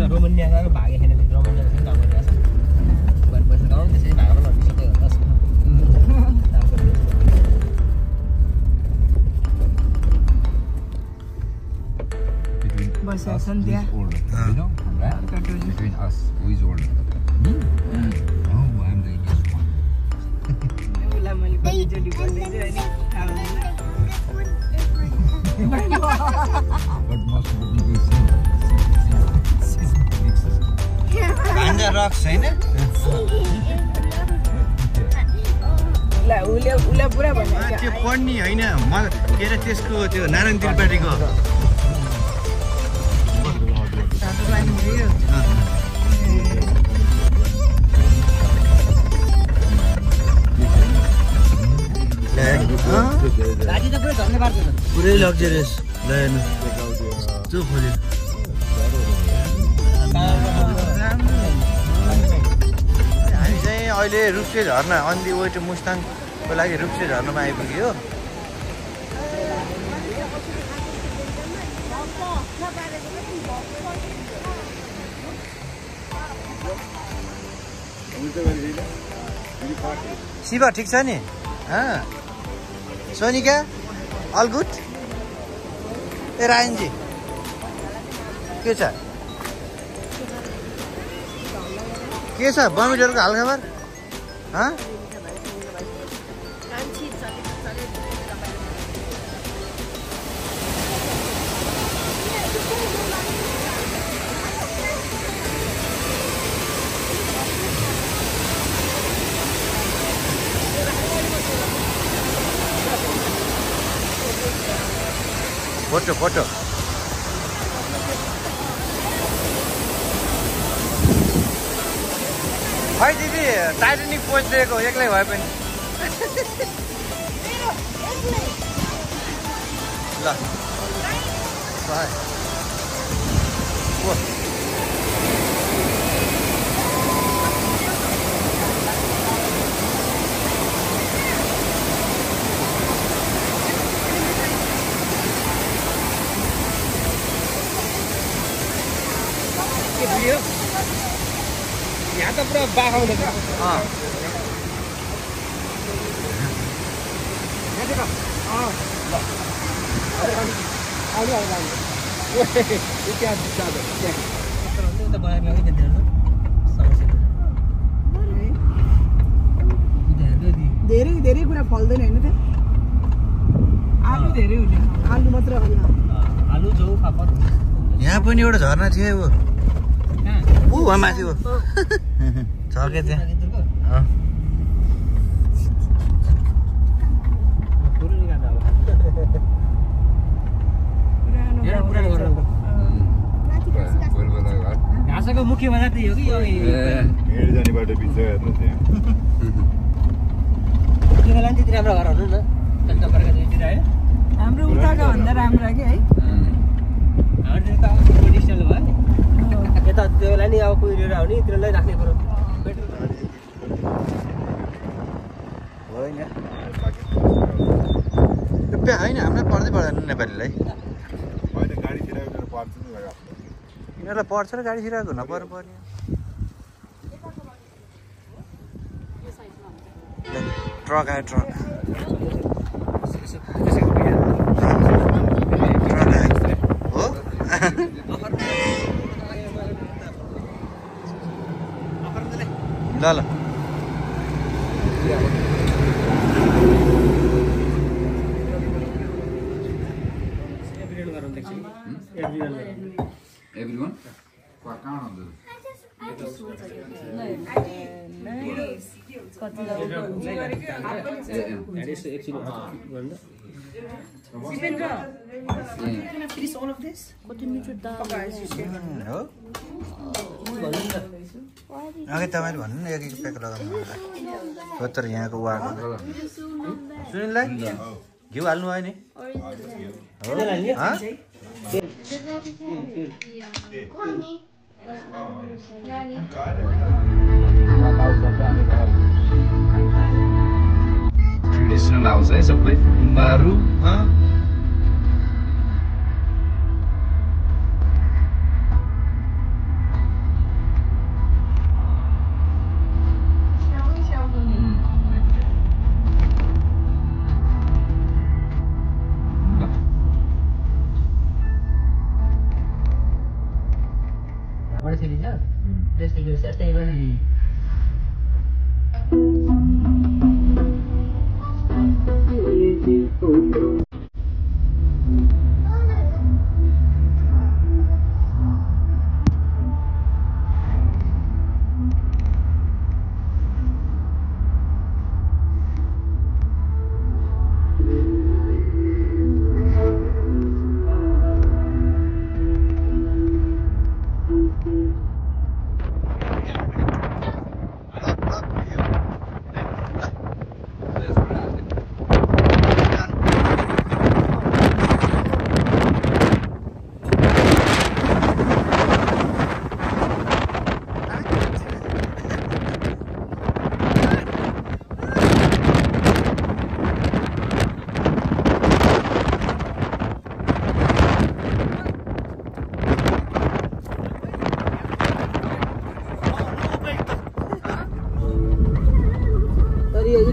रोमनियाको भागे छैन रोमनियाको चाहिँ गाउँ गरिरहेको छ पैसा गाउँ त्यसरी भागमा लड्नु सक्यो बसेको छ नि त्यहाँ Between us, who is older? Me? Oh, I'm the youngest one. उसलाई मैले कतिचोटि भन्दैछु होइन थाहा हुँदैन But most of the people say भान्जा रक्स छैन उसलाई पुरा भनेको त्यो पढ्ने होइन म के अरे त्यसको त्यो नारायण त्रिपाठीको पुरै लग्जरियस ल हेर्नु त्यो खोज्यो हामी चाहिँ अहिले रुप्से झर्ना अन दि वे टु मुस्ताङको लागि रुप्से झर्नामा आइपुग्यो शिवा ठिक छ नि सोनिका अल गुड ए रायनजी के छ बमिटरको हालखबर फोटो खै दिदी टाइटानिक पोज दिएको एक्लै भए पनि ल यहाँ त पुरा बाखाउँदैछ धेरै कुरा फल्दैन होइन त आलु धेरै हुने आलु मात्र होइन आलु जो फापर यहाँ पनि एउटा झरना थियो ऊ माथि हो छ के त्यहाँ घाँसको मुख्य बजार त्यही हो कि जाने बाटो बिच हेर्नु त्यहाँ त्यति राम्रो घर हुनु न हाम्रो उताको भन्दा राम्रो कि है यता त्यसलाई नि अब कुहिरेर आउने त्यसलाई राख्ने पऱ्यो होइन होइन हामीलाई पर्दै पर्दैन नेपालीलाई यिनीहरूलाई पर्छ र गाडी छिराएको नपर्नु पर्ने ट्रक आयो ट्रक हो ल everyone? अघि तपाईँले भन्नु न एक प्याक लगाउनु हो तर यहाँको उहाँको सुनिललाई घिउ हाल्नु भयो नि ट्रेडिसनल हाउस है सबै ढुङ्गाहरू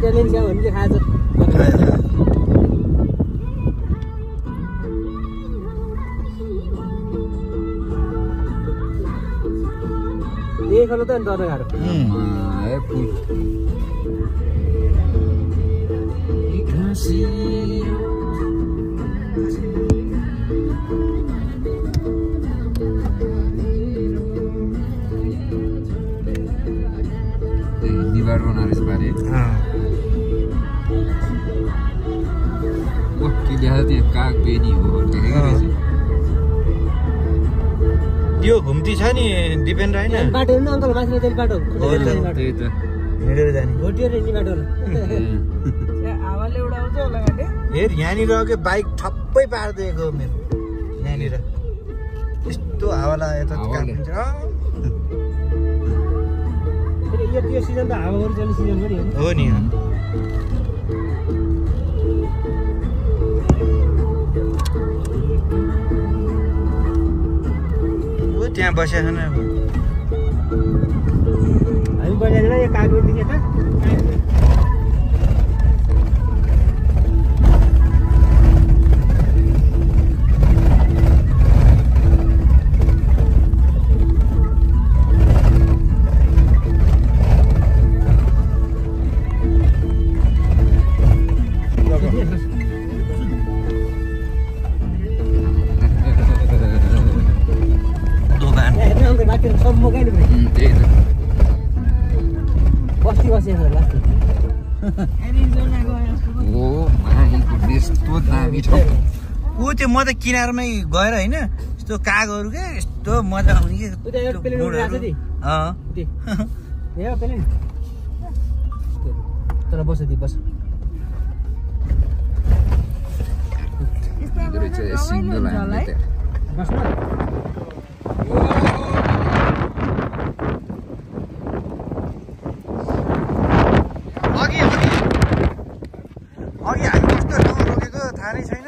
इटालियन स्याउ भन्ने खाएको देखलो त नि डर गाह्रो यो घुम्ती छ नि डिपेन्ड हैन बाटो नि अंकल माथि जाने बाटो त्यही त हिँडेर जाने घोटिएर नि बाटो हावाले उडाउँछ होला गाडी हेर यहाँनिर के बाइक ठप्पै पार्दिएको मेरो यहाँनिर यस्तो हावाला यता काट्छ यो सिजन त हावा गरी चल्ने सिजन पनि हो नि त्यहाँ बसेको छैन अब हामी बजाएर यो कागुरदेखि त बस्ती बसेको लास्ट एरिजोना गयो ओ माई गुडनेस तो दामी छ ऊ त्यो म त किनारमै गएर हैन यस्तो कागहरू के यस्तो मजा आउने के उता एउटा प्लेन उडिरहेको छ नि प्लेन तर बस दि बस सिंगल ह्यान्ड बस्नु अघि हामी कस्तो ठाउँमा रोकेको थाहा नै छैन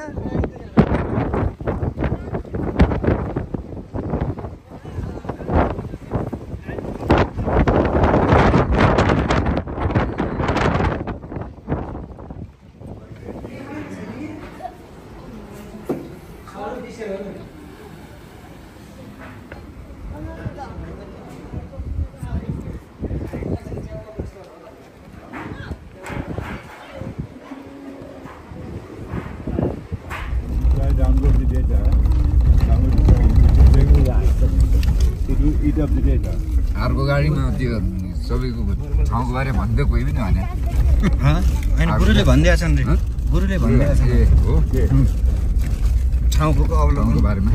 अर्को गाडीमा त्यो सबैको ठाउँको बारे भन्दै कोही पनि भने होइन गुरुले भनिदिएको छन् रे गुरुले भनिदिएको छन् हो ठाउँको अवलम्बनको बारेमा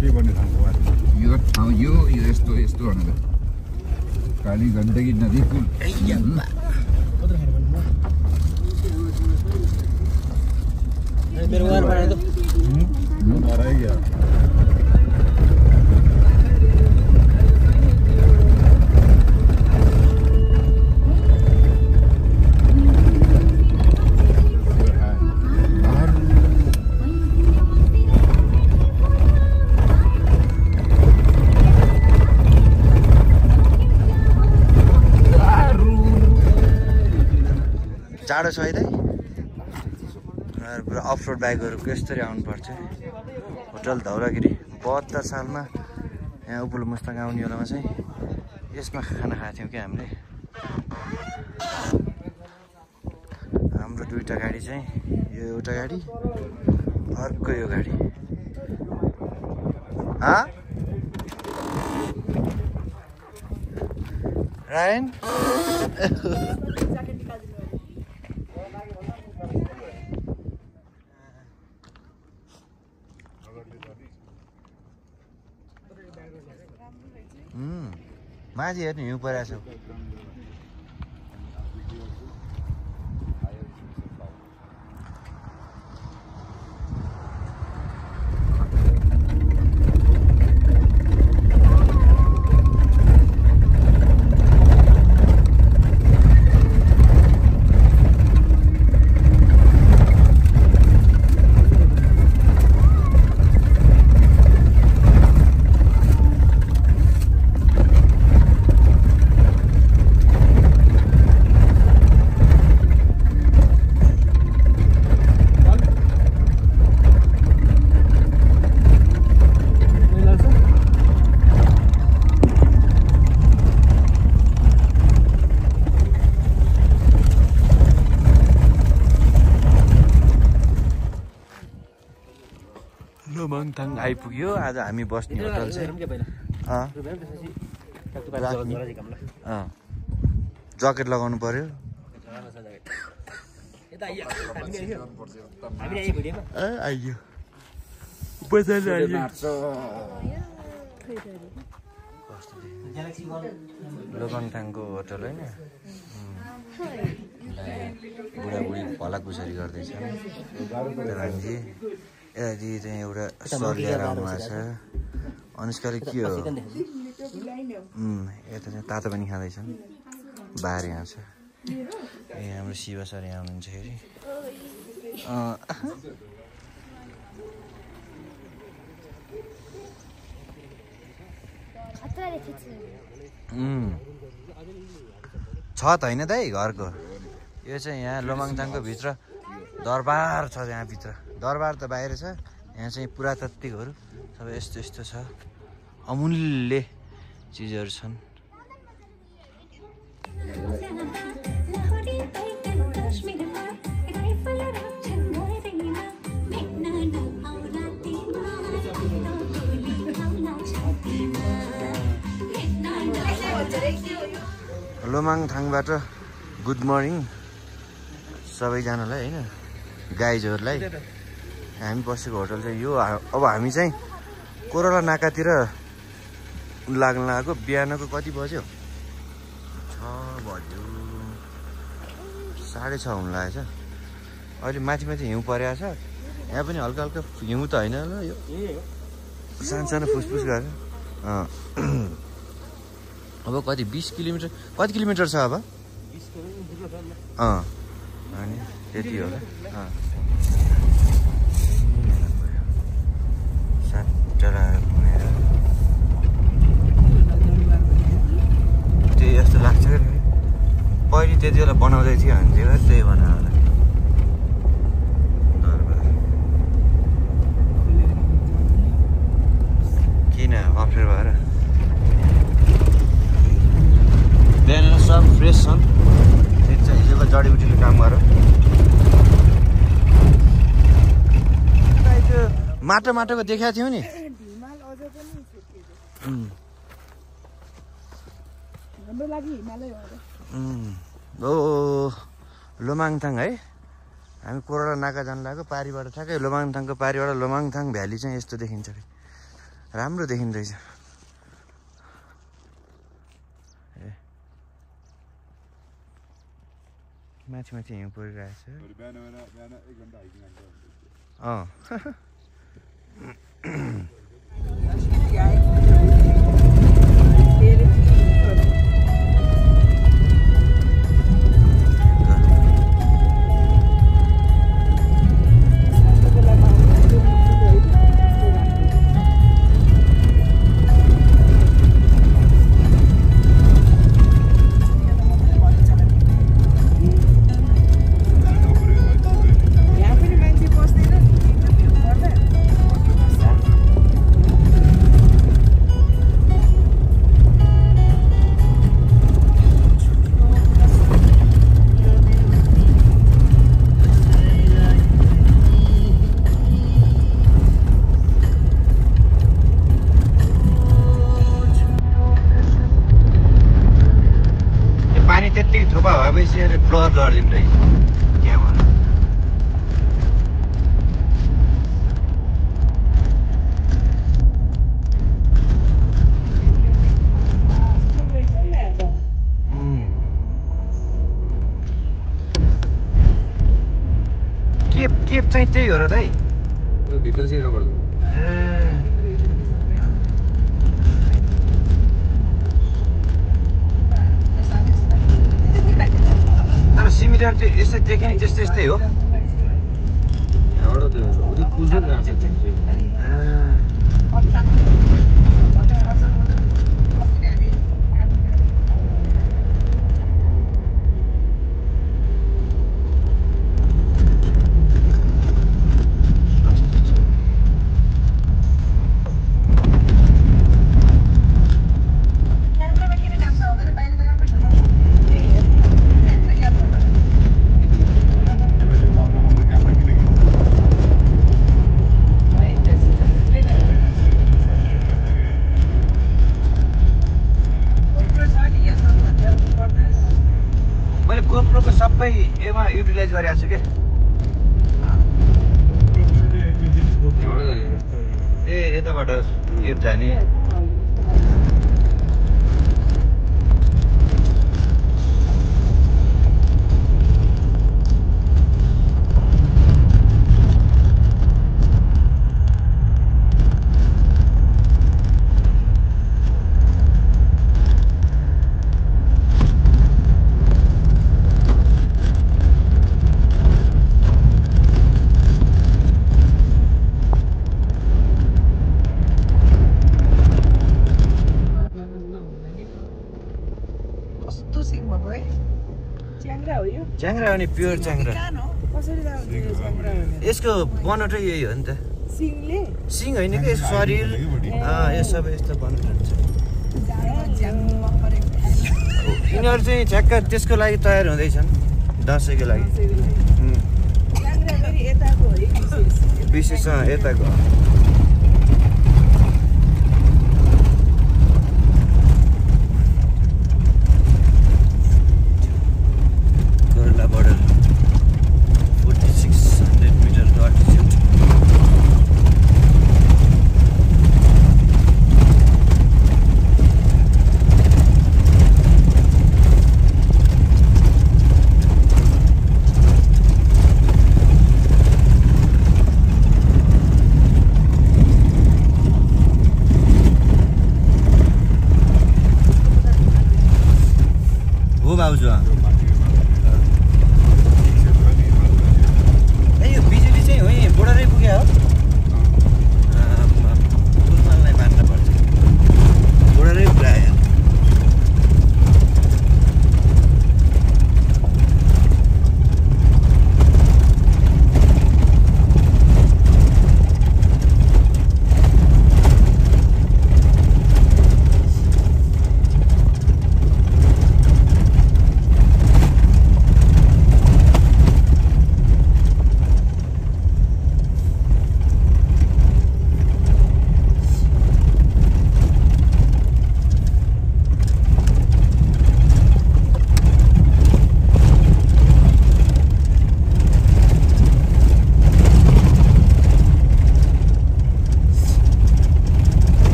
के भन्ने ठाउँको बारेमा यो ठाउँ यो यस्तो यस्तो भनेर काली गण्डकी नदी पुल मेरो वार बनाए दो जाडो छ है त पुरा अफ रोड बाइकहरू यसरी आउनुपर्छ होटल धौलागिरी 72 सालमा यहाँ उपल्लो मुस्ताङ आउने बेलामा चाहिँ यसमा खाना खाएको थियौँ क्या हामीले। हाम्रो दुईवटा गाडी चाहिँ यो एउटा गाडी अर्को यो गाडी रायन माथि हेर्नु हिउँ परिरहेको छ। लोमङथाङ आइपुग्यो। आज हामी बस्ने होटल चाहिँ ज्याकेट लगाउनु पर्यो। आइयो लोमङथाङको होटल होइन। बुढाबुढी भलाकुसारी गर्दैछ। मान्छे यदि चाहिँ एउटा सर लिएर आउनुभएको छ। अनुष्काले के हो यता चाहिँ तातो पनि खाँदैछन्। बाहिर यहाँ छ। ए हाम्रो शिव सर यहाँ हुनुहुन्छ फेरि। छ त होइन दाइ घरको। यो चाहिँ यहाँ लोमङथाङको भित्र दरबार छ। यहाँ भित्र दरबार त बाहिर छ। यहाँ चाहिँ पुरातात्विकहरू सबै यस्तो यस्तो छ। अमूल्य चिजहरू छन्। लोमङथाङबाट गुड मर्निङ सबैजनालाई होइन, गाइजहरूलाई। हामी बसेको होटल चाहिँ यो। अब हामी चाहिँ कोरोला नाकातिर लाग्न लागेको। बिहानको कति बज्यो? 6 बज्यो। 6:30 हुन लागेछ। अहिले माथि माथि हिउँ परिरहेको छ। यहाँ पनि हल्का हल्का हिउँ त होइन ल, यो सानो सानो फुसफुस गरेर। अब कति 20 किलोमिटर कति किलोमिटर छ अब? अनि त्यति होला। घुमेर त्यही जस्तो लाग्छ। पहिले त्यति बेला बनाउँदै थियो भन्थ्यो, त्यही बनाएर होला। दरबार किन अप्ठ्यारो भएर? बिहान सब फ्रेस छन्। ठिक छ, हिजोको जडीबुटीले काम गर। माटो माटोको देखाएको थियौ नि। ओ लोमङथाङ है। हामी कोरोला नाका जानु लाग्यो पारीबाट। ठ्याक्कै लोमङथाङको पारीबाट लोमङथाङ भ्याली चाहिँ यस्तो देखिन्छ। राम्रो देखिँदैछ। माथि माथि हिउँ परिरहेछ। रहेछ अरे ब्लर गरिदिनु रहेछ क्यामेरा केप चाहिँ त्यही हो र दाइ भित्र चाहिँ रबर तर सिमिलर त्यो यसै देखिने त्यस्तै हो यहाँबाट त्यो पुल्छ नि सबै एमा युटिलाइज गरिरहेको छु क्या यताबाट एप जाने च्याङ्ग्रा हो नि प्योर च्याङ्ग्रा यसको बनोटै यही हो नि त सिङ होइन कि यसको शरीर यो सबै यस्तो बनोट हुन्छ यिनीहरू चाहिँ ठ्याक्क त्यसको लागि तयार हुँदैछन् दसैँको लागि विशेष यताको border 4600 meters altitude हो बाबुजू बोर्डरै पुग्यो हो फुलमाललाई मान्न पर्छ बोर्डरै पुऱ्यायो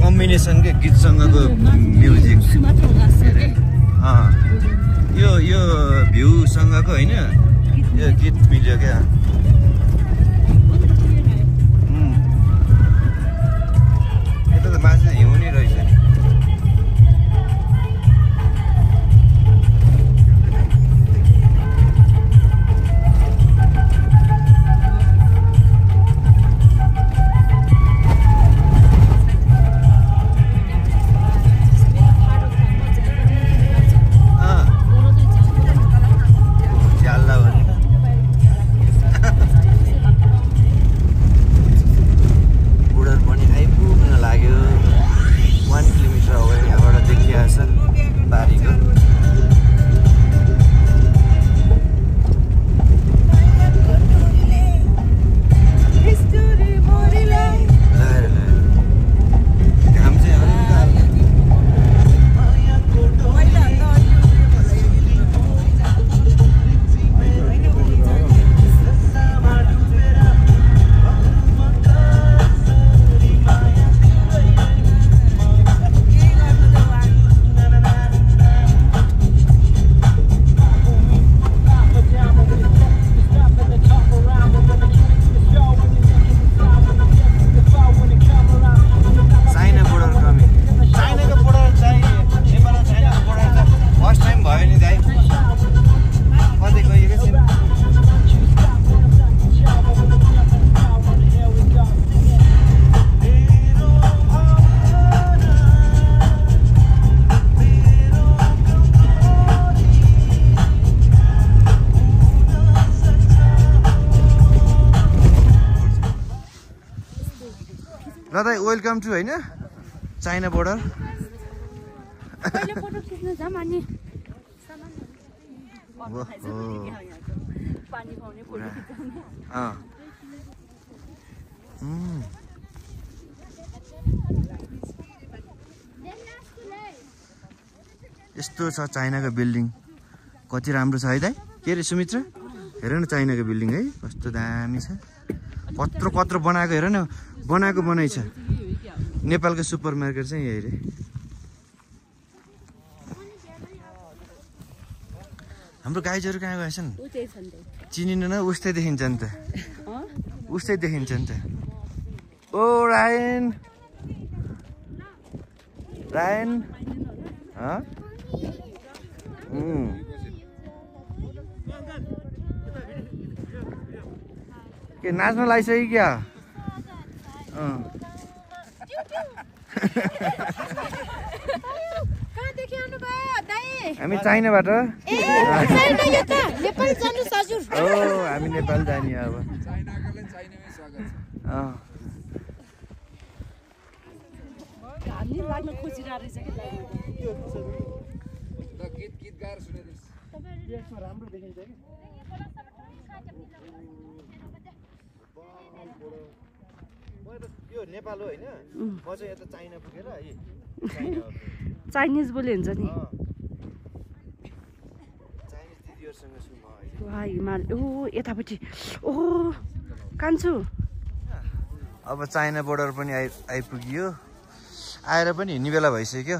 कम्बिनेसन के गीतसँगको म्युजिक यो भ्यूसँगको होइन यो गीत मिल्यो क्या यता त मान्छे हिउँनी रहेछ दादा वेलकम टु होइन चाइना बोर्डर पहिले फोटो खिच्न जाम अनि पानी पाउने फोटो खिच्न यस्तो छ चाइनाको बिल्डिङ कति राम्रो छ है दाइ के रे सुमित्र हेर न चाइनाको बिल्डिङ है कस्तो दामी छ कत्रो कत्रो बनाएको हेर न बनाएको बनाइ छ नेपालको सुपर मार्केट चाहिँ यही रे हाम्रो गाइजहरू कहाँ गएछन् चिनिन न उस्तै देखिन्छ नि त उस्तै देखिन्छ नि त ओ रायन रायन के नाच्न लागिसक्यो क्या हामी चाइनाबाट ओ हामी नेपाल जाने अब राम्रो देखिन्छ कि यो नेपाल हो होइन म चाहिँ यता चाइना पुगेर चाइनिज बोले हुन्छ नि चाइनिज दिदीहरूसँग छु म वा हिमाल ओ यतापट्टि ओ कान्छु अब चाइना बोर्डर पनि आइपुग्यो आएर पनि हिँड्ने बेला भइसक्यो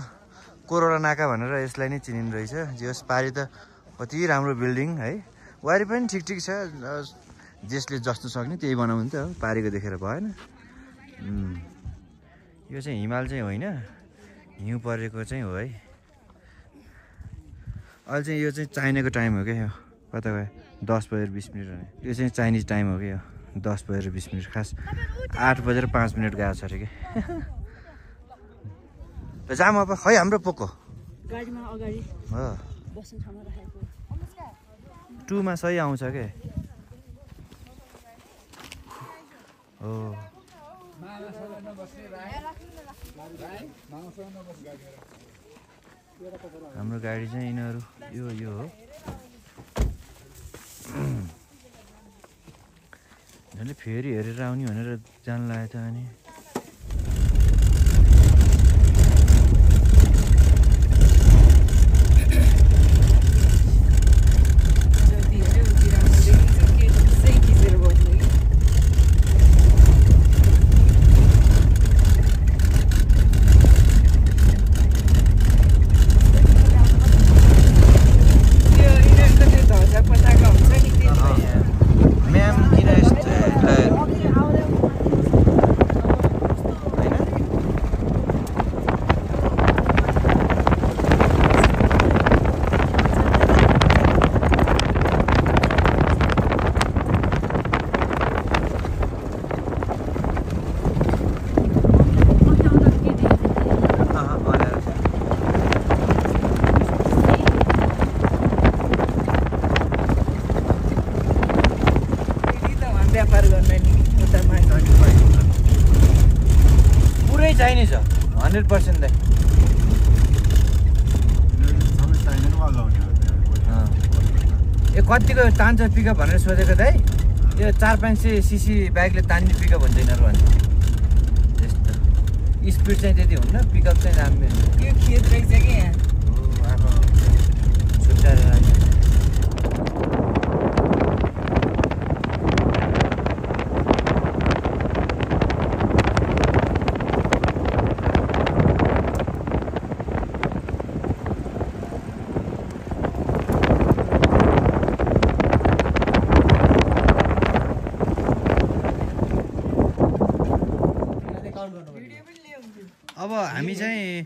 कोरोना नाका भनेर यसलाई नै चिनिनु रहेछ जे होस् पारि त कति राम्रो बिल्डिङ है वारि पनि ठिक ठिक छ जसले जस्तो सक्ने त्यही बनाउनु त हो पारिको देखेर भएन यो चाहिँ हिमाल चाहिँ होइन हिउँ परेको चाहिँ हो है अहिले चाहिँ यो चाहिँ चाइनाको टाइम हो क्या यो कता गयो 10:20 हुने यो चाहिँ चाइनिज टाइम हो क्या यो 10:20 खास 8:05 गएको छ अरे कि त जाम अब खै हाम्रो पोको गाडीमा अगाडि हो बस्ने ठाउँमा राखेको 2 मा सही आउँछ के हो हाम्रो गाडी चाहिँ यिनीहरू यो हो झन् फेरि हेरेर आउने भनेर जान लागेको थियो अनि पुरै चाइनिज हो 100% दाइ ए कतिको तान्छ पिकअप भनेर सोधेको दाइ यो 400-500 सीसी बाइकले तान्ने पिकअप हुन्छ यिनीहरू भन्छ त्यस्तो स्पिड चाहिँ त्यति हुन्न पिकअप चाहिँ दामी हुन्छ यो खेत रहेछ कि यहाँ छुट्टाएर अब हामी चाहिँ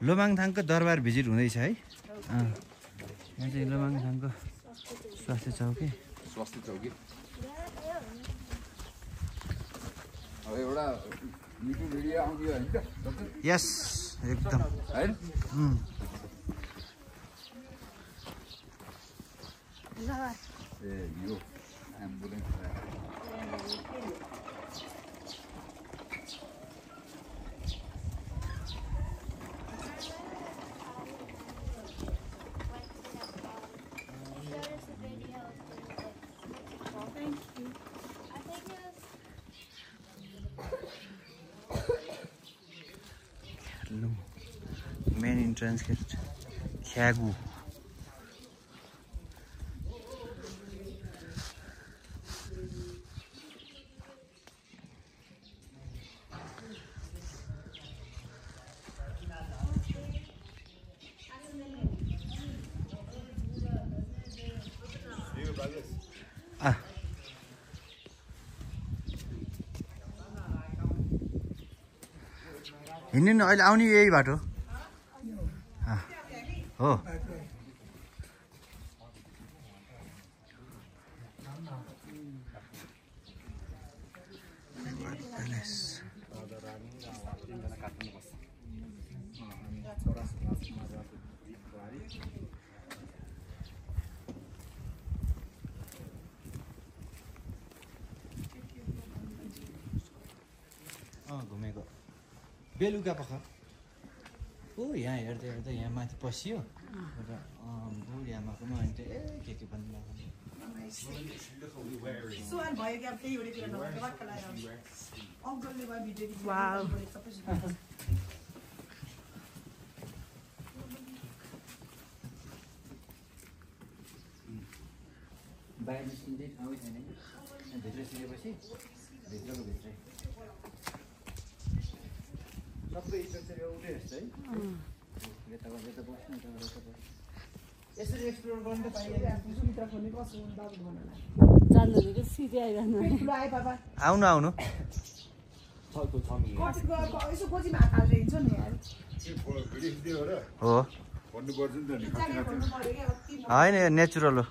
लोमाङथाङको दरबार भिजिट हुँदैछ है यहाँ चाहिँ लोमाङथाङको स्वास्थ्य चौकी अब एउटा मिठो भिडियो आउँथ्यो होइन त यस एकदम होइन ए यो एम्बुलेन्स मेन इन्ट्रेन्स गेट ख्यागु हिँड्नु न अहिले आउने यही बाटो हो घुमेको बेलुका पख ओ यहाँ हेर्दै हेर्दै यहाँ माथि पसियो र बुढी आमाको अनि चाहिँ के भन्नु बाहिर निस्किँदै ठाउँ छैन भित्र सिकेपछि भित्रको भित्रै सबै स्ट्रक्चर एउटै जस्तो है यता बस्नु यसरी एक्सप्लोर गर्नु त आउनु आउनु हो होइन नेचुरल हो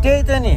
त्यही त नि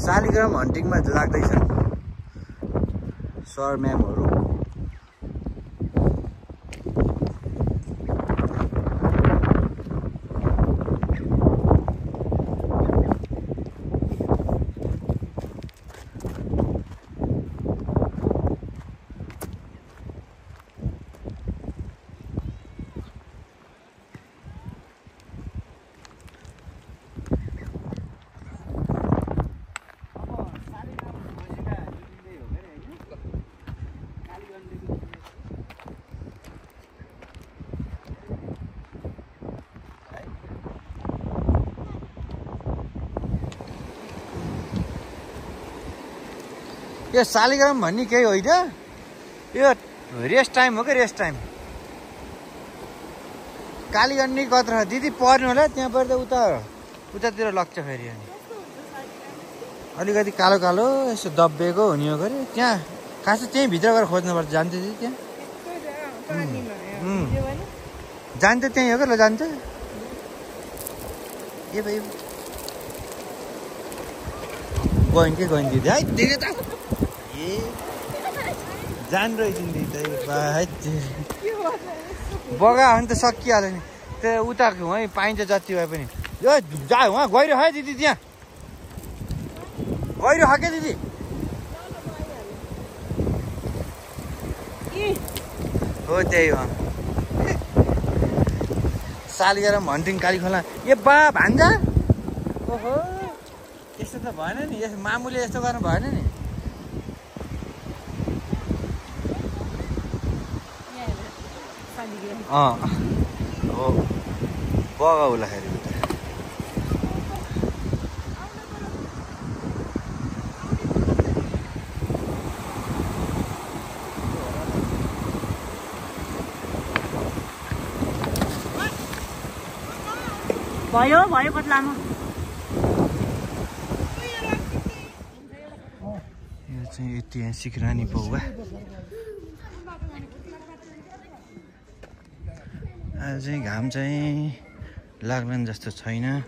शालिग्राम हन्टिङमा लाग्दैछन् सर म्यामहरू यो शालिग्राम भन्ने केही होइन यो रेस्ट टाइम हो क्या रेस्ट टाइम कालीगण्डी कत्रा दिदी पर्नु होला त्यहाँ पर्दा उतातिर लग्छ फेरि अनि अलिकति कालो कालो यसो दब्बिएको हुने हो गरे त्यहाँ खास त्यहीँ भित्र गएर खोज्नुपर्छ जान्छ दिदी त्यहाँ जान्छ त्यहीँ हो क्या ल जान्छ ए भाइ गइन् के गइन् दिदी है दिदी त ए जान रहेछ नि दिदी बगा भने त सकिहाल्यो नि त्यो उता वहीँ पाइन्छ जति भए पनि यो जा उहाँ गइरह है दिदी त्यहाँ गइरह के दिदी हो त्यही हो शालिग्राम हन्टिङ काली खोला ए बा भान्जा ओहो यस्तो त भएन नि मामुले यस्तो गर्नु भएन नि हो बगा हुँदाखेरि उता भयो भयो पत्लामा यो चाहिँ ऐतिहासिक रानी पौवा आज चाहिँ घाम चाहिँ लाग्दैन जस्तो छैन यहाँ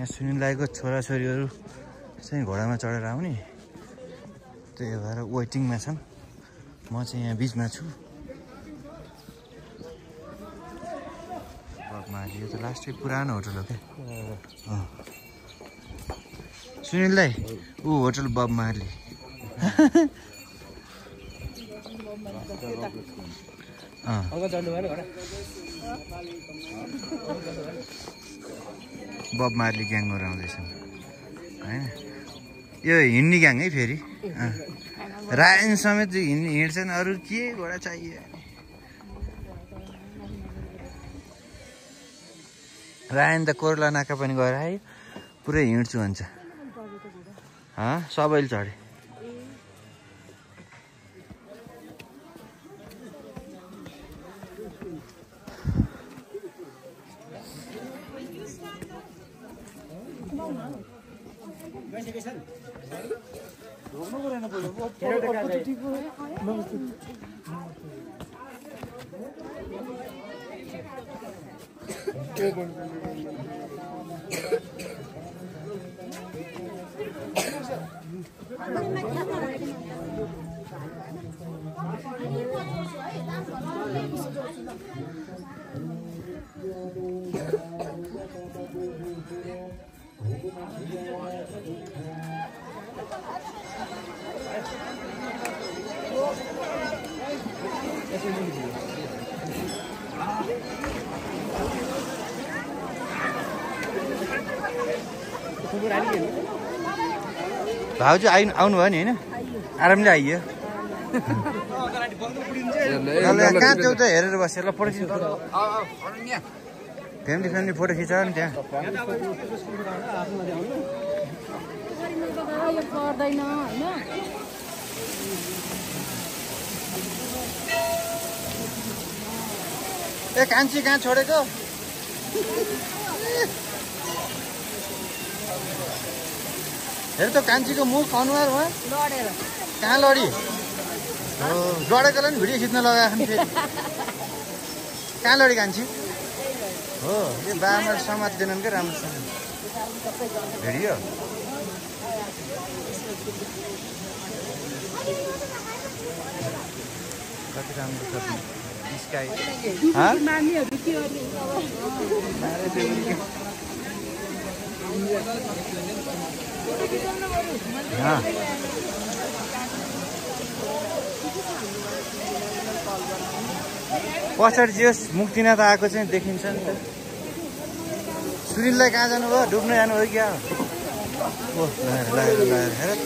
सुनिल दाइको छोराछोरीहरू चाहिँ घोडामा चढेर आउने त्यही भएर वेटिङमा छन् म चाहिँ यहाँ बिचमा छु यो त लास्टै पुरानो होटल हो क्या सुनिल दाइ ऊ होटल बब मार्ली बब मार्ली ग्याङहरू आउँदैछन् होइन यो हिँड्ने ग्याङ है फेरि रायन समेत हिँड्छन् अरू के घोडा चाहियो रायन त कोर्ला नाका पनि गएर आयो पुरै हिँड्छु भन्छ सबैले चढे भाउजू आउनु भयो नि होइन आरामले आइयो कहाँ त्यो त हेरेर बसेर ल फोटो खिच्नु फ्यामिली फोटो खिच नि त्यहाँ ए कान्छी कहाँ छोडेको हेर त कान्छीको मुख अनुहार उहाँ लडेर कहाँ लडी हो लडेकोलाई पनि भिडियो खिच्न लगाएको नि फेरि कहाँ लडी कान्छी हो यो बामा समात्दैनन् क्या राम्रोसँग भिडियो कति राम्रो छ स्काई नानीहरू के पछाडि जे मुक्तिनाथ आएको चाहिँ देखिन्छ नि त सुनिललाई कहाँ जानुभयो डुब्न जानुभयो क्या ओ लगाएर हेर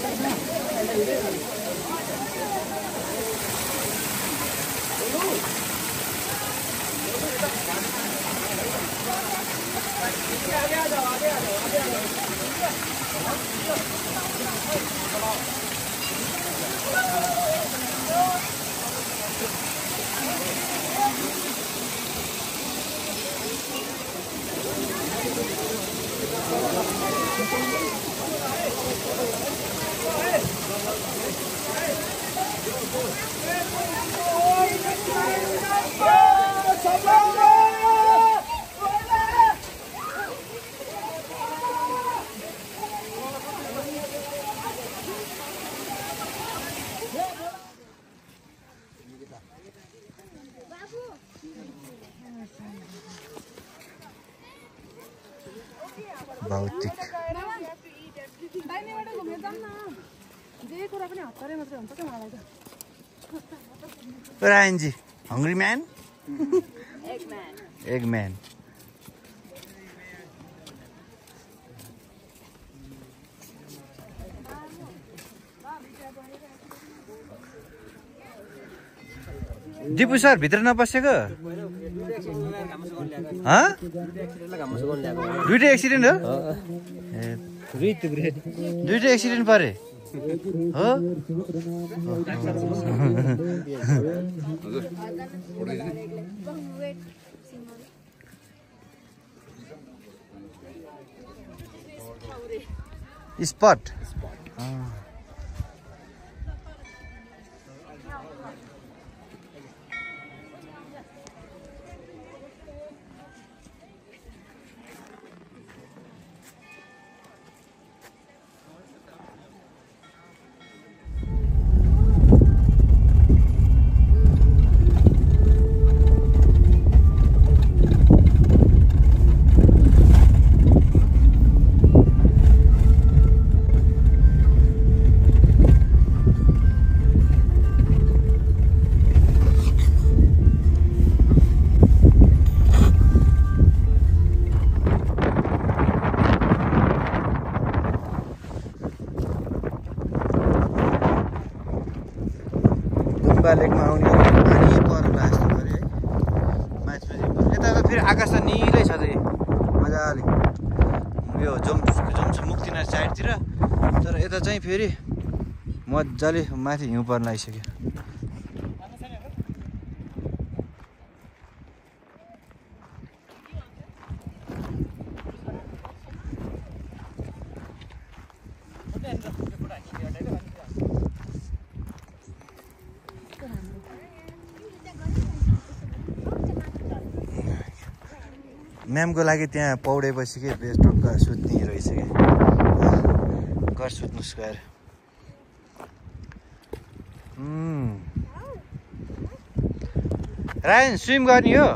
भौतिक Ryan ji, hungry man? Egg man. Dipu sir भित्र नपसेको दुईटै एक्सिडेन्ट हो दुईटै एक्सिडेन्ट परे हो स्पट लेकमा आउने पानी पर जस्तो गरे है माथि यता त फेरि आकाश त निलै छ चाहिँ मजाले यो जम्सु मुक्तिनाथ साइडतिर तर यता चाहिँ फेरि मजाले माथि हिउँ पर्न आइसक्यो म्यामको लागि त्यहाँ पौडेपछि के टक्क सुत्ने रहेछ क्या घर सुत्नुहोस् गएर रायन स्विम गर्ने हो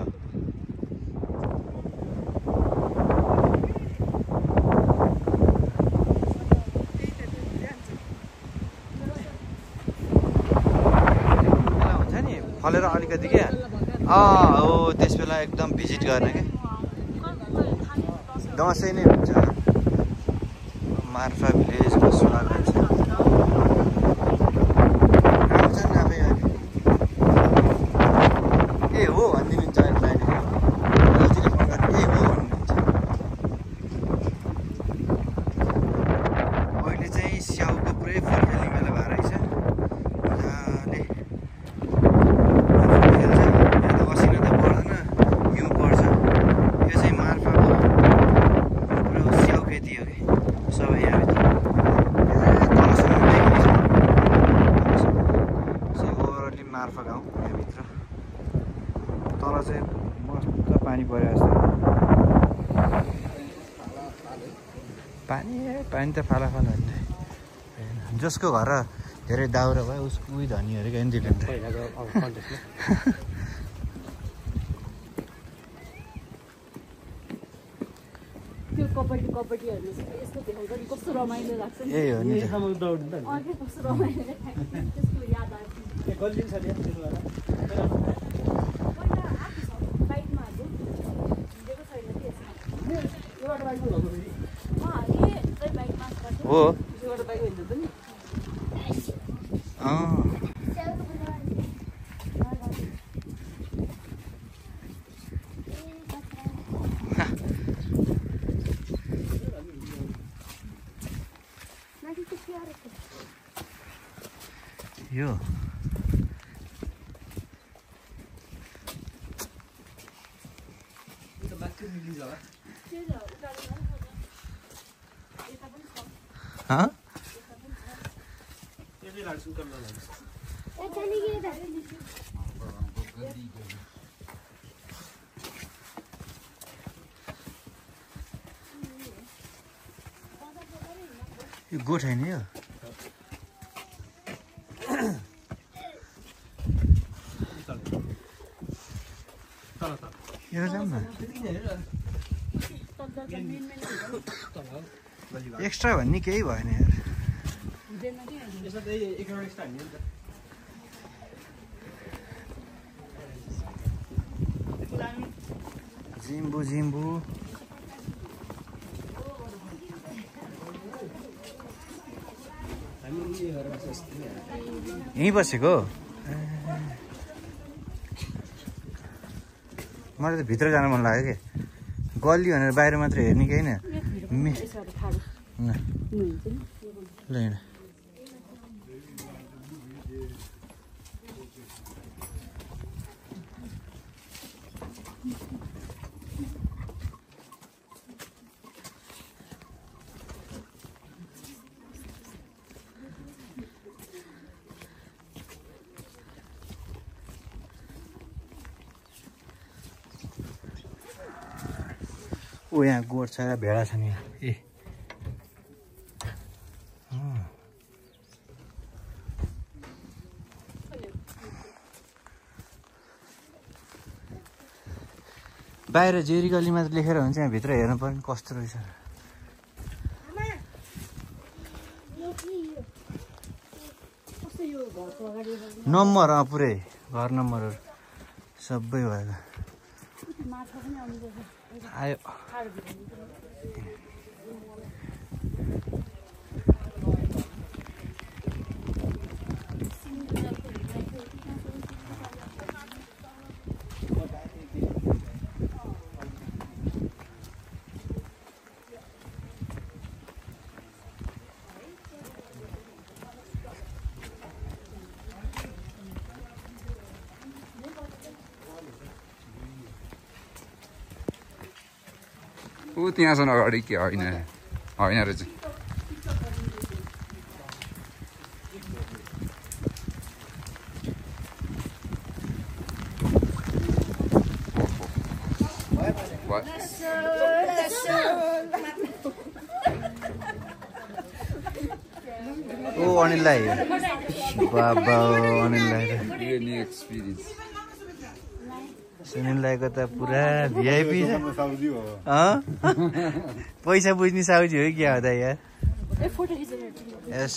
हुन्छ नि फलेर अलिकति क्या हो त्यस बेला एकदम भिजिट गर्ने क्या दसैँ नै हुन्छ मार्फा भिलेजको स्वागत छ आउँछ नि आफै अहिले ए हो भनिदिनुहुन्छ अहिले नानीले फोन गरेर ए हो भन्नुहुन्छ अहिले चाहिँ स्याउको पुरै फुलखेल्ने बेला भएर रहेछ मजाले खेल्छ यहाँ त असिना त पर्दैन हिउँ पर्छ यो चाहिँ मार्फाको खेती हो कि सबै यहाँभित्र तलसम्म देखिन्छ ओभरअली मार्फा गाउँ यहाँभित्र तल चाहिँ मस्त पानी पऱ्यो जस्तो पानी त फाला फाला हुन्छ जसको घर धेरै दाउरा भयो उसको उही धनी अरे क्या इन्डिपेन्डेन्ट कबड्डी हेर्नु यस्तो देखाउँदा नि कस्तो रमाइलो लाग्छ नि ए हो नि अर्कै कस्तो रमाइलो त्यसको याद आयो कहिले छ नि बाइकमा हिँडेको छैन हो यो यो गोठ होइन यो यो जाऊँ न एक्स्ट्रा भन्ने केही भएन यार जिम्बु जिम्बु यहीँ बसेको मलाई त भित्र जान मन लाग्यो कि गल्ली भनेर बाहिर मात्र हेर्ने कि होइन ल हिँड ओ यहाँ गोठ छ र भेडा छ नि ए बाहिर जेरी गल्लीमा त लेखेर हुन्छ यहाँ भित्र हेर्नु पर्ने कस्तो रहेछ नम्बर पुरै घर नम्बरहरू सबै भएको आयो ऊ त्यहाँ छन् अगाडि के होइन होइन रहेछ ओ अनिललाई बाबा अनिललाई एक्सपिरियन्स सुनिललाईको त पुरा भिआइपी पैसा बुझ्ने साउजी हो क्या हो त यार यस